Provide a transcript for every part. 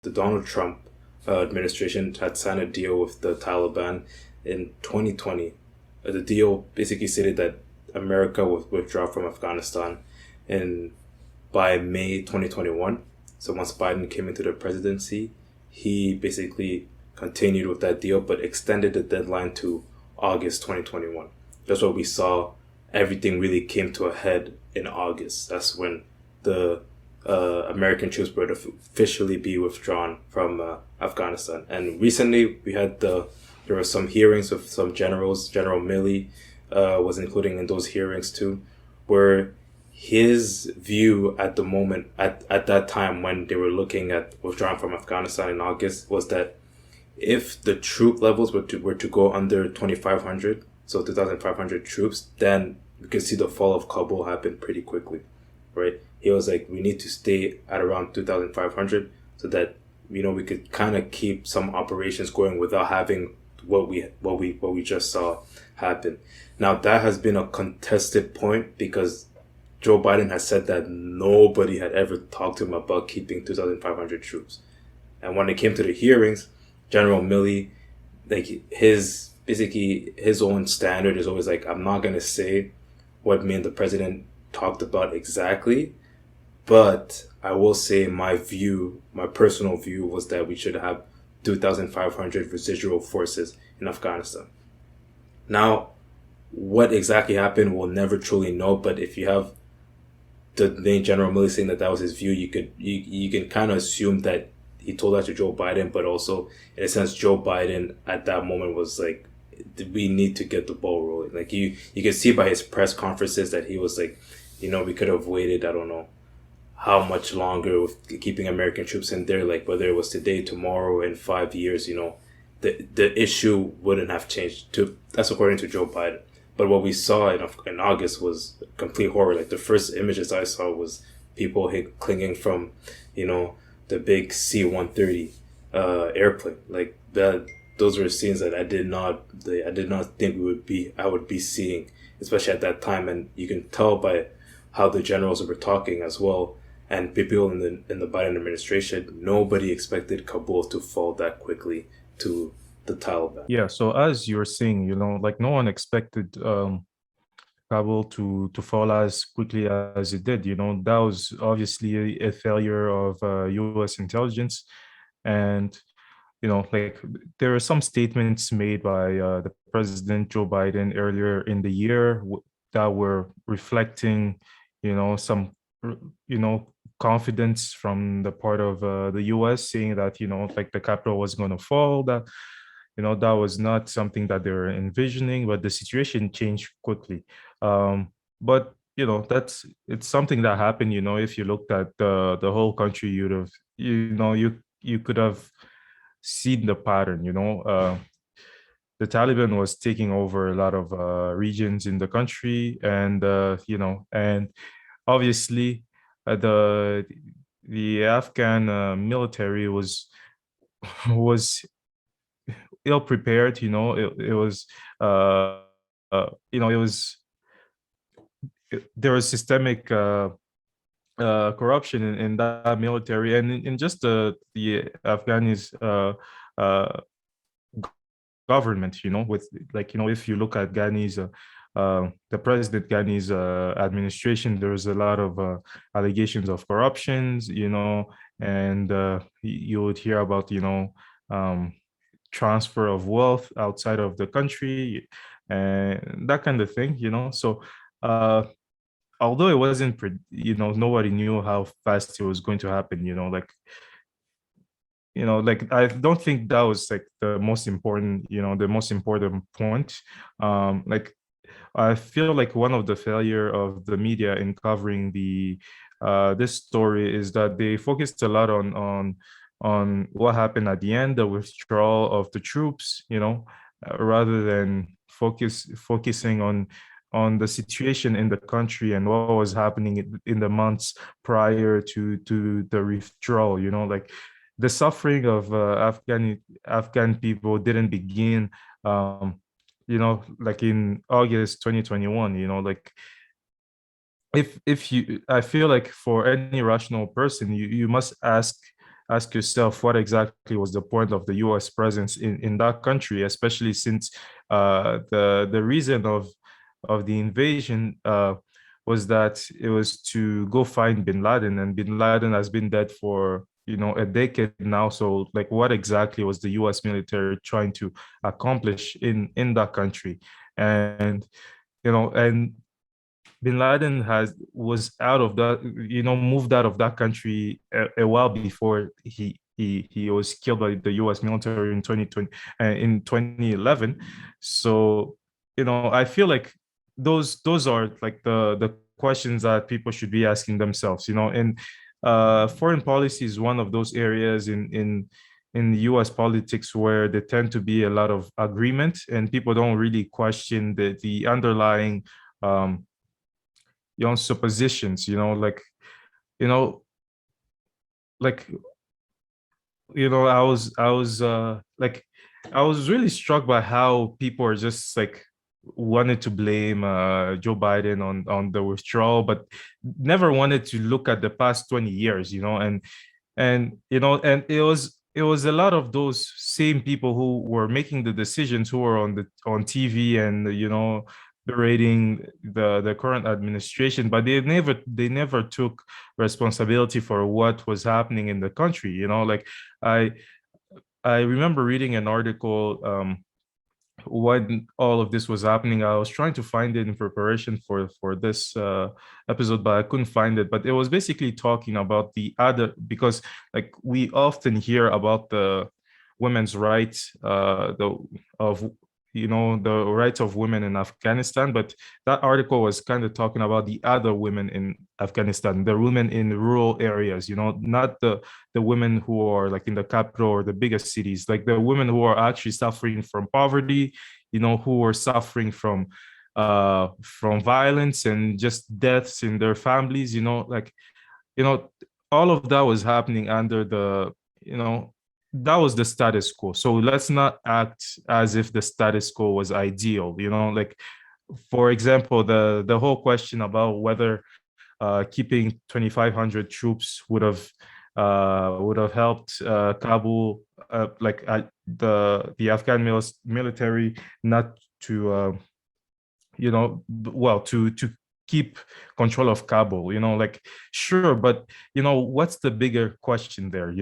the Donald Trump administration had signed a deal with the Taliban in 2020. The deal basically stated that America would withdraw from Afghanistan in by May 2021. So once Biden came into the presidency, he basically continued with that deal, but extended the deadline to August 2021. That's what we saw. Everything really came to a head in August. That's when the American troops were to officially be withdrawn from Afghanistan. And recently, there were some hearings with some generals. General Milley was including in those hearings too, where his view at the moment, at that time when they were looking at withdrawing from Afghanistan in August, was that if the troop levels were to go under 2,500, so 2,500 troops, then we could see the fall of Kabul happen pretty quickly, right? He was like, we need to stay at around 2,500 so that we could kind of keep some operations going without having what we just saw happen. Now that has been a contested point because Joe Biden has said that nobody had ever talked to him about keeping 2,500 troops. And when it came to the hearings, General Milley, like his own standard is always like, I'm not gonna say what me and the president talked about exactly, but I will say my personal view was that we should have 2,500 residual forces in Afghanistan. Now, what exactly happened, we'll never truly know. But if you have the main General Milley saying that was his view, you can kind of assume that he told that to Joe Biden, but also in a sense, Joe Biden at that moment was like, we need to get the ball rolling. Like you can see by his press conferences that he was like, we could have waited, I don't know how much longer with keeping American troops in there, like whether it was today, tomorrow, in 5 years, the issue wouldn't have changed. That's according to Joe Biden. But what we saw in August was complete horror. Like the first images I saw was people clinging from, the big C-130 airplane. Like that, those were scenes that I did not think I would be seeing, especially at that time. And you can tell by how the generals were talking as well, and people in the Biden administration, nobody expected Kabul to fall that quickly to the Taliban. Yeah, so as you're saying, like no one expected Kabul to fall as quickly as it did. That was obviously a failure of U.S. intelligence, and like there are some statements made by the President Joe Biden earlier in the year that were reflecting, some, you know, confidence from the part of the U.S. saying that, like the capital was going to fall, that, that was not something that they were envisioning, but the situation changed quickly. But, it's something that happened, if you looked at the whole country, you'd have, you could have seen the pattern. The Taliban was taking over a lot of regions in the country, and and obviously the Afghan military was ill prepared. It was it was there was systemic corruption in that military, and in just the Afghanis uh, government, with, like, if you look at Ghani's the President Ghani's administration, there's a lot of allegations of corruptions, and you would hear about, um, transfer of wealth outside of the country and that kind of thing, so uh, although it wasn't, nobody knew how fast it was going to happen, like I don't think that was like the most important point. Like I feel like one of the failure of the media in covering this story is that they focused a lot on what happened at the end, the withdrawal of the troops, rather than focusing on the situation in the country and what was happening in the months prior to the withdrawal. Like the suffering of Afghan people didn't begin, like in August 2021. Like if you I feel like for any rational person, you must ask ask yourself what exactly was the point of the U.S. presence in that country, especially since the reason of the invasion was that it was to go find bin Laden, and bin Laden has been dead for a decade now. So like, what exactly was the U.S. military trying to accomplish in that country? And and bin Laden was out of that, moved out of that country a while before he was killed by the U.S. military in 2020 in 2011. So I feel like those are like the questions that people should be asking themselves. And foreign policy is one of those areas in U.S. politics where there tend to be a lot of agreement, and people don't really question the underlying um, suppositions, you know like I was really struck by how people are just like wanted to blame Joe Biden on the withdrawal, but never wanted to look at the past 20 years, and it was a lot of those same people who were making the decisions who were on TV, and berating the current administration, but they never took responsibility for what was happening in the country. Like, I I remember reading an article when all of this was happening. I was trying to find it in preparation for this episode, but I couldn't find it. But it was basically talking about the other, because like we often hear about the women's rights, the of the rights of women in Afghanistan, but that article was kind of talking about the other women in Afghanistan, the women in rural areas, not the women who are like in the capital or the biggest cities, like the women who are actually suffering from poverty, who are suffering from violence and just deaths in their families, like, you know, all of that was happening under you know, that was the status quo. So let's not act as if the status quo was ideal, like, for example, the whole question about whether keeping 2,500 troops would have helped Kabul, like the Afghan military not to well, to keep control of Kabul, like, sure, but what's the bigger question there?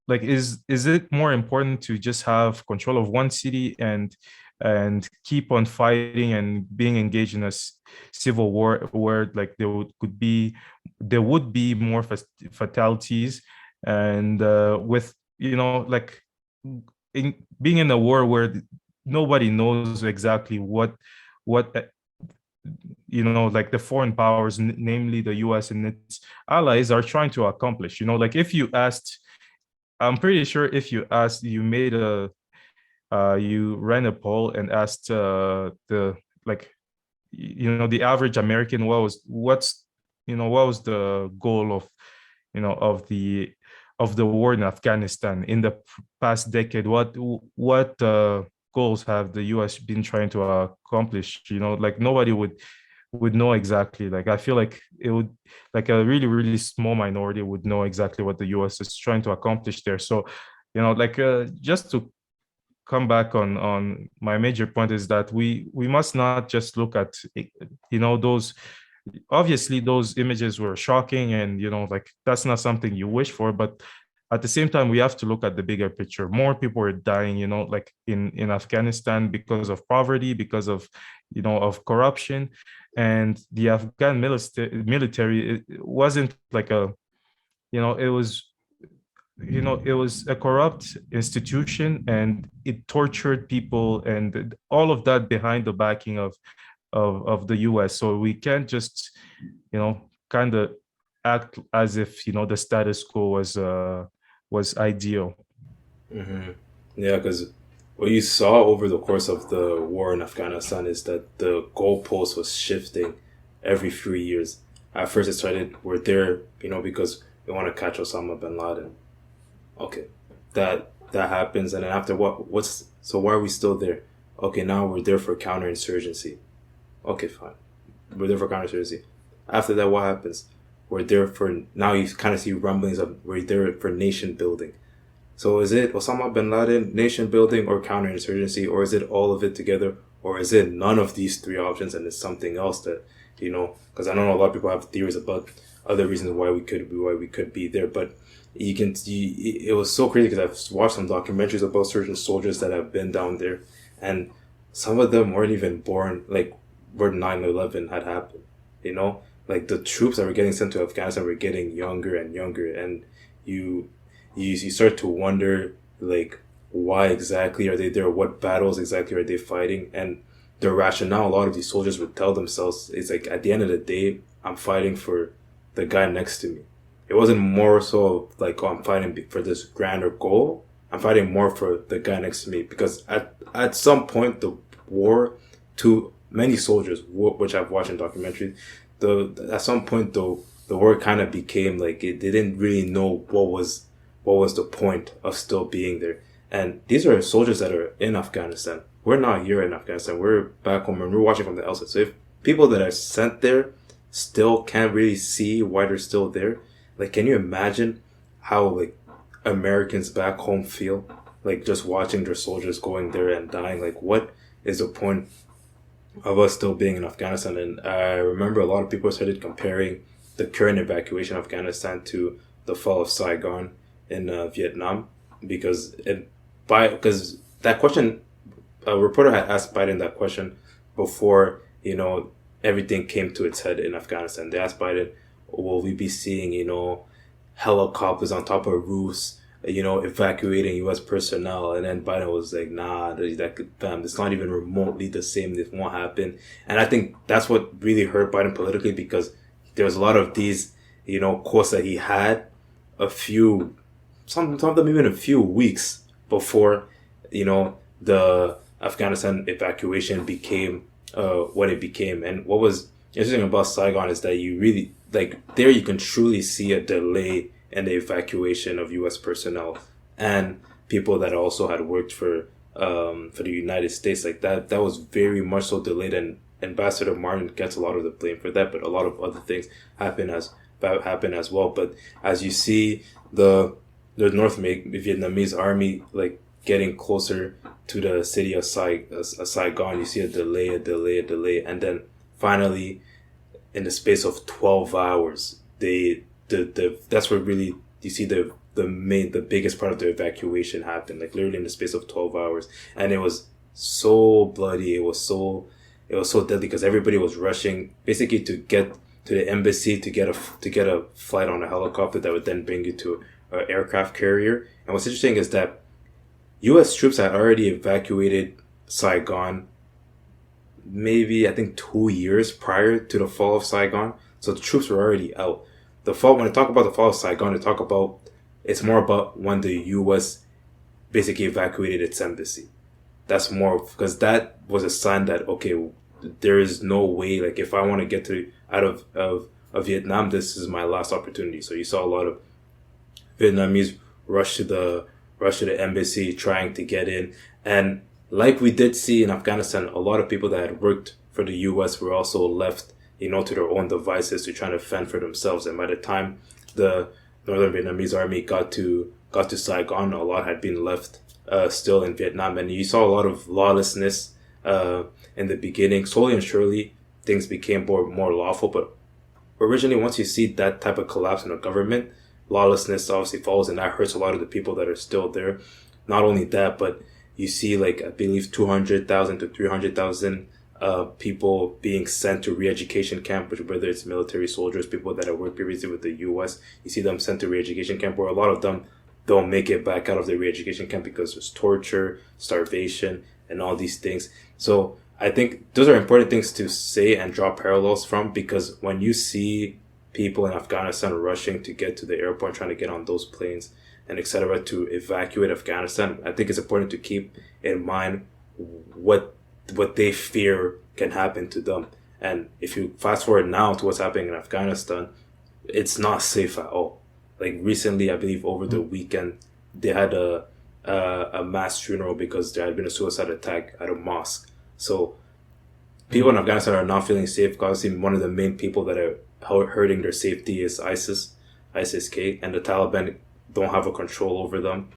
Like, is it more important to just have control of one city and keep on fighting and being engaged in a civil war where like there would be more fatalities, and with like being in a war where nobody knows exactly what like the foreign powers, namely the US and its allies, are trying to accomplish. Like, if you asked, I'm pretty sure if you asked, you ran a poll and asked the like the average American, what was the goal of the war in Afghanistan in the past decade? What goals have the US been trying to accomplish? Like, nobody would know exactly. Like, I feel like it would, like, a really, really small minority would know exactly what the US is trying to accomplish there. So, like, just to come back on my major point is that we must not just look at those. Obviously those images were shocking, and like, that's not something you wish for, but at the same time we have to look at the bigger picture. More people are dying, like in Afghanistan, because of poverty, because of corruption. And the Afghan military, it wasn't like it was it was a corrupt institution, and it tortured people, and all of that behind the backing of the US. So we can't just kind of act as if the status quo was ideal. Hmm. Yeah, because what you saw over the course of the war in Afghanistan is that the goalpost was shifting every few years. At first, it started, we're there, because we want to catch Osama bin Laden. Okay, that happens, and then after what's so why are we still there? Okay, now we're there for counterinsurgency. Okay, fine, we're there for counterinsurgency. After that, what happens? we're there for now. You kind of see rumblings of we're there for nation building. So is it Osama bin Laden, nation building, or counterinsurgency, or is it all of it together, or is it none of these three options and it's something else that Because I know a lot of people have theories about other reasons why we could be there, but it was so crazy because I've watched some documentaries about certain soldiers that have been down there, and some of them weren't even born like where 9/11 had happened. Like the troops that were getting sent to Afghanistan were getting younger and younger, and you start to wonder like why exactly are they there? What battles exactly are they fighting? And the rationale a lot of these soldiers would tell themselves is like, at the end of the day, I'm fighting for the guy next to me. It wasn't more so like, oh, I'm fighting for this grander goal. I'm fighting more for the guy next to me, because at some point the war, to many soldiers, which I've watched in documentaries, at some point though the war kind of became like they didn't really know what was the point of still being there. And these are soldiers that are in Afghanistan. We're not here in Afghanistan. We're back home and we're watching from the outside. So if people that are sent there still can't really see why they're still there, like, can you imagine how like Americans back home feel? Like just watching their soldiers going there and dying. Like, what is the point of us still being in Afghanistan? And I remember a lot of people started comparing the current evacuation of Afghanistan to the fall of Saigon in Vietnam, because that question, a reporter had asked Biden that question before everything came to its head in Afghanistan. They asked Biden, "Will we be seeing helicopters on top of roofs, evacuating U.S. personnel?" And then Biden was like, "Nah, it's not even remotely the same. This won't happen." And I think that's what really hurt Biden politically, because there was a lot of these quotes that he had some of them even a few weeks before the Afghanistan evacuation became what it became. And what was interesting about Saigon is that you really, like, there you can truly see a delay in the evacuation of U.S. personnel and people that also had worked for the United States. Like that was very much so delayed, and Ambassador Martin gets a lot of the blame for that, but a lot of other things happen as well. But as you see the North Vietnamese army like getting closer to the city of Saigon, you see a delay, and then finally, in the space of 12 hours, that's where really you see the biggest part of the evacuation happen. Like literally in the space of 12 hours, and it was so bloody. It was so deadly, because everybody was rushing basically to get to the embassy to get a flight on a helicopter that would then bring you to an aircraft carrier. And what's interesting is that U.S. troops had already evacuated Saigon maybe, I think, 2 years prior to the fall of Saigon. So the troops were already out. When I talk about the fall of Saigon, it's more about when the U.S. basically evacuated its embassy. That's more because that was a sign that, okay, there is no way, like, if I want to get out of Vietnam, this is my last opportunity. So you saw a lot of Vietnamese rush to the embassy trying to get in. And like we did see in Afghanistan, a lot of people that had worked for the U.S. were also left, to their own devices to try to fend for themselves. And by the time the Northern Vietnamese army got to Saigon, a lot had been left still in Vietnam. And you saw a lot of lawlessness in the beginning. Slowly and surely, things became more lawful. But originally, once you see that type of collapse in a government, lawlessness obviously follows, and that hurts a lot of the people that are still there. Not only that, but you see, like, I believe 200,000 to 300,000 people being sent to re-education camp, whether it's military soldiers, people that have worked previously with the U.S., you see them sent to re-education camp, where a lot of them don't make it back out of the re-education camp because there's torture, starvation, and all these things. So I think those are important things to say and draw parallels from, because when you see people in Afghanistan rushing to get to the airport, trying to get on those planes and etc. to evacuate Afghanistan, I think it's important to keep in mind what they fear can happen to them. And if you fast forward now to what's happening in Afghanistan, it's not safe at all. Like recently, I believe over the weekend, they had a mass funeral because there had been a suicide attack at a mosque. So people in Afghanistan are not feeling safe. Obviously, one of the main people that are hurting their safety is ISIS, ISIS-K, and the Taliban don't have a control over them.